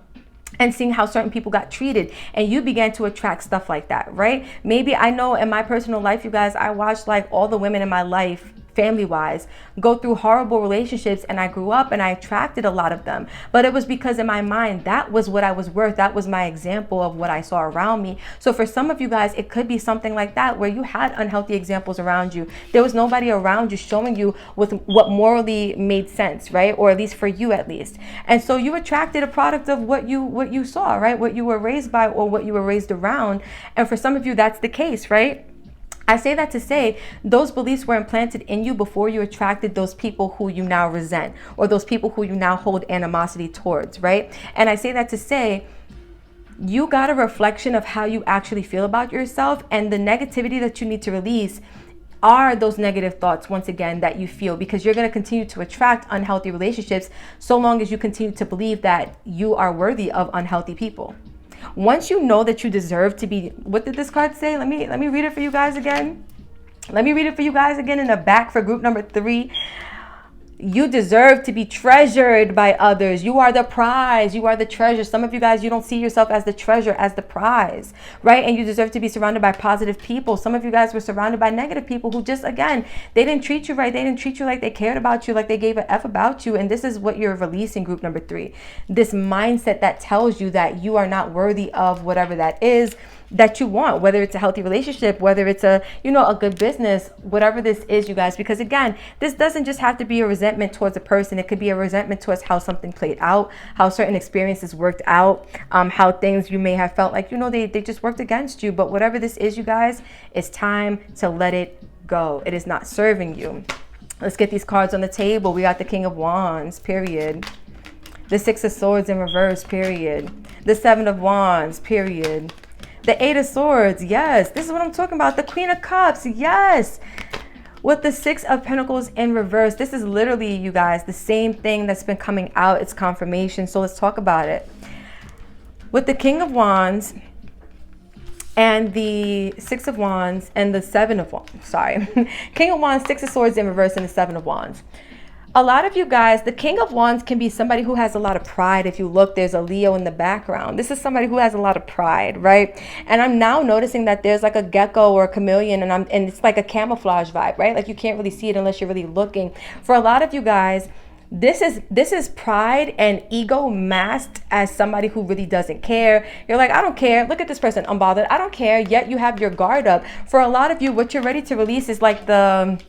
Speaker 2: and seeing how certain people got treated, and you began to attract stuff like that, right? Maybe, I know in my personal life, you guys, I watched like all the women in my life, family-wise, go through horrible relationships, and I grew up and I attracted a lot of them. But it was because in my mind, that was what I was worth. That was my example of what I saw around me. So for some of you guys, it could be something like that, where you had unhealthy examples around you. There was nobody around you showing you with what morally made sense, right? Or at least for you, at least. And so you attracted a product of what you saw, right? What you were raised by, or what you were raised around. And for some of you, that's the case, right? I say that to say those beliefs were implanted in you before you attracted those people who you now resent, or those people who you now hold animosity towards, right? And I say that to say you got a reflection of how you actually feel about yourself, and the negativity that you need to release are those negative thoughts, once again, that you feel, because you're going to continue to attract unhealthy relationships so long as you continue to believe that you are worthy of unhealthy people. Once you know that you deserve to be, what did this card say? Let me read it for you guys again. Let me read it for you guys again in the back for group number 3. You deserve to be treasured by others. You are the prize. You are the treasure. Some of you guys, you don't see yourself as the treasure, as the prize, right? And you deserve to be surrounded by positive people. Some of you guys were surrounded by negative people who just, again, they didn't treat you right. They didn't treat you like they cared about you, like they gave a F about you. And this is what you're releasing, group number 3. This mindset that tells you that you are not worthy of whatever that is that you want, whether it's a healthy relationship, whether it's a, a good business, whatever this is, you guys, because again, this doesn't just have to be a resentment towards a person. It could be a resentment towards how something played out, how certain experiences worked out, how things you may have felt like, they just worked against you. But whatever this is, you guys, it's time to let it go. It is not serving you. Let's get these cards on the table. We got the King of Wands, period. The Six of Swords in reverse, period. The Seven of Wands, period. The Eight of Swords, yes. This is what I'm talking about. The Queen of Cups, yes. With the Six of Pentacles in reverse, this is literally, you guys, the same thing that's been coming out. It's confirmation. So let's talk about it. With the King of Wands and the Six of Wands and the Seven of Wands, sorry. King of Wands, Six of Swords in reverse, and the Seven of Wands. A lot of you guys, the King of Wands can be somebody who has a lot of pride. If you look, there's a Leo in the background. This is somebody who has a lot of pride, right? And I'm now noticing that there's like a gecko or a chameleon, and it's like a camouflage vibe, right? Like you can't really see it unless you're really looking. For a lot of you guys, this is pride and ego masked as somebody who really doesn't care. You're like, I don't care. Look at this person, unbothered. I don't care. Yet you have your guard up. For a lot of you, what you're ready to release is like the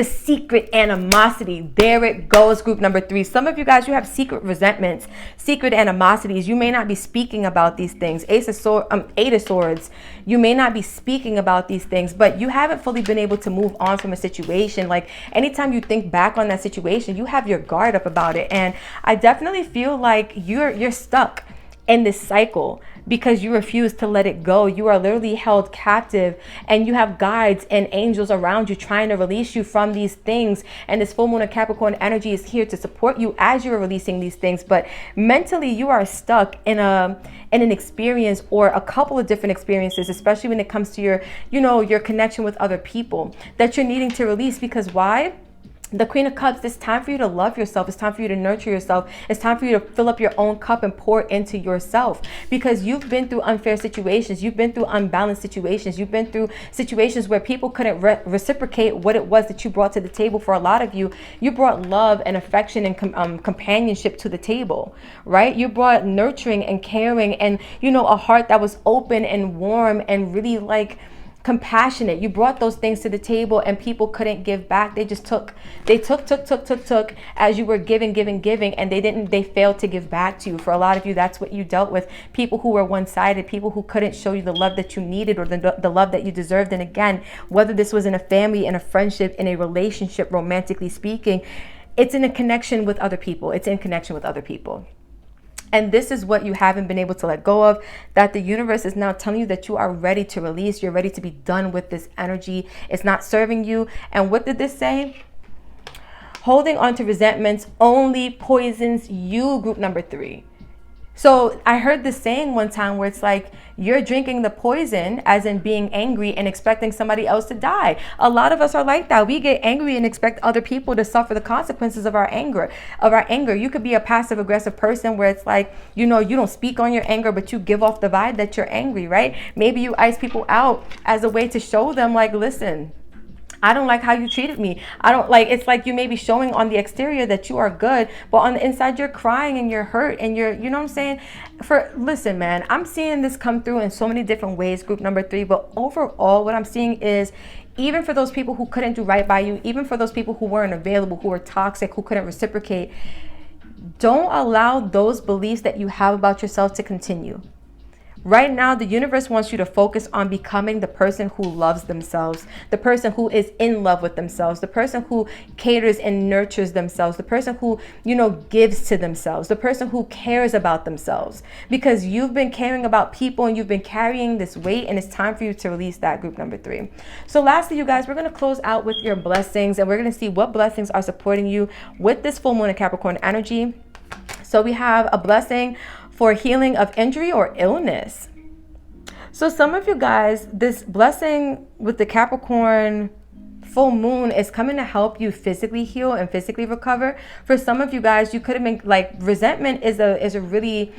Speaker 2: secret animosity. There it goes, group number 3. Some of you guys, you have secret resentments, secret animosities. You may not be speaking about these things. Eight of Swords. You may not be speaking about these things, but you haven't fully been able to move on from a situation. Like anytime you think back on that situation, you have your guard up about it. And I definitely feel like you're stuck in this cycle because you refuse to let it go. You are literally held captive, and you have guides and angels around you trying to release you from these things. And this full moon of Capricorn energy is here to support you as you're releasing these things. But mentally, you are stuck in an experience or a couple of different experiences, especially when it comes to your connection with other people that you're needing to release. Because why? The Queen of Cups, it's time for you to love yourself. It's time for you to nurture yourself. It's time for you to fill up your own cup and pour into yourself, because you've been through unfair situations. You've been through unbalanced situations. You've been through situations where people couldn't reciprocate what it was that you brought to the table. For a lot of you, you brought love and affection and companionship to the table, right? You brought nurturing and caring and, a heart that was open and warm and really like compassionate. You brought those things to the table, and people couldn't give back. They just took as you were giving, and they failed to give back to you. For a lot of you, that's what you dealt with. People who were one-sided, people who couldn't show you the love that you needed or the love that you deserved. And again, whether this was in a family, in a friendship, in a relationship, romantically speaking, it's in a connection with other people. It's in connection with other people. And this is what you haven't been able to let go of, that the universe is now telling you that you are ready to release. You're ready to be done with this energy. It's not serving you. And what did this say? Holding on to resentments only poisons you, group number 3. So I heard this saying one time where it's like, you're drinking the poison, as in being angry and expecting somebody else to die. A lot of us are like that. We get angry and expect other people to suffer the consequences of our anger. You could be a passive aggressive person where it's like, you don't speak on your anger, but you give off the vibe that you're angry, right? Maybe you ice people out as a way to show them like, listen, I don't like how you treated me. It's like you may be showing on the exterior that you are good, but on the inside you're crying and you're hurt and you know what I'm saying? Listen, man, I'm seeing this come through in so many different ways, group number 3, but overall what I'm seeing is, even for those people who couldn't do right by you, even for those people who weren't available, who were toxic, who couldn't reciprocate, don't allow those beliefs that you have about yourself to continue. Right now, the universe wants you to focus on becoming the person who loves themselves, the person who is in love with themselves, the person who caters and nurtures themselves, the person who, gives to themselves, the person who cares about themselves. Because you've been caring about people and you've been carrying this weight, and it's time for you to release that, group number 3. So lastly, you guys, we're going to close out with your blessings, and we're going to see what blessings are supporting you with this full moon in Capricorn energy. So we have a blessing for healing of injury or illness. So some of you guys, this blessing with the Capricorn full moon is coming to help you physically heal and physically recover. For some of you guys, you could have been like, resentment is a really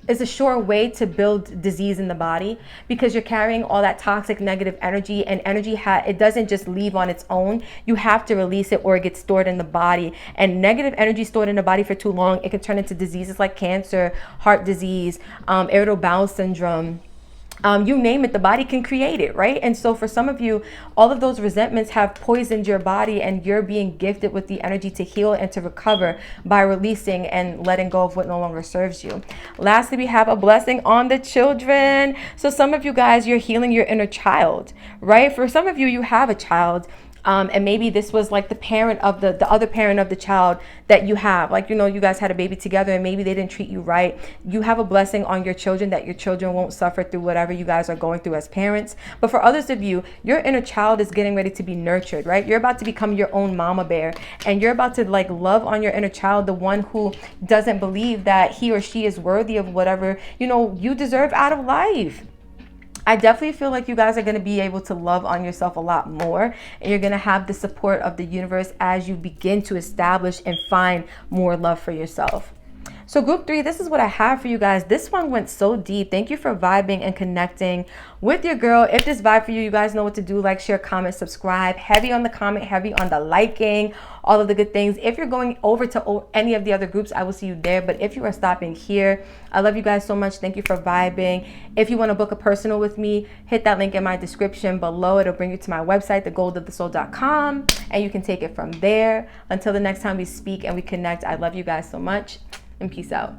Speaker 2: is a sure way to build disease in the body, because you're carrying all that toxic negative energy, and energy it doesn't just leave on its own. You have to release it or it gets stored in the body, and negative energy stored in the body for too long, it can turn into diseases like cancer, heart disease, irritable bowel syndrome. You name it, the body can create it, right? And so for some of you, all of those resentments have poisoned your body, and you're being gifted with the energy to heal and to recover by releasing and letting go of what no longer serves you. Lastly, we have a blessing on the children. So some of you guys, you're healing your inner child, right? For some of you, you have a child. And maybe this was like the parent of the other parent of the child that you have. Like, you guys had a baby together and maybe they didn't treat you right. You have a blessing on your children that your children won't suffer through whatever you guys are going through as parents. But for others of you, your inner child is getting ready to be nurtured, right? You're about to become your own mama bear, and you're about to like love on your inner child, the one who doesn't believe that he or she is worthy of whatever, you deserve out of life. I definitely feel like you guys are going to be able to love on yourself a lot more, and you're going to have the support of the universe as you begin to establish and find more love for yourself. So group 3, this is what I have for you guys. This one went so deep. Thank you for vibing and connecting with your girl. If this vibe for you, you guys know what to do. Like, share, comment, subscribe. Heavy on the comment, heavy on the liking, all of the good things. If you're going over to any of the other groups, I will see you there. But if you are stopping here, I love you guys so much. Thank you for vibing. If you want to book a personal with me, hit that link in my description below. It'll bring you to my website, TheGoldofTheSoul.com, and you can take it from there. Until the next time we speak and we connect, I love you guys so much, and peace out.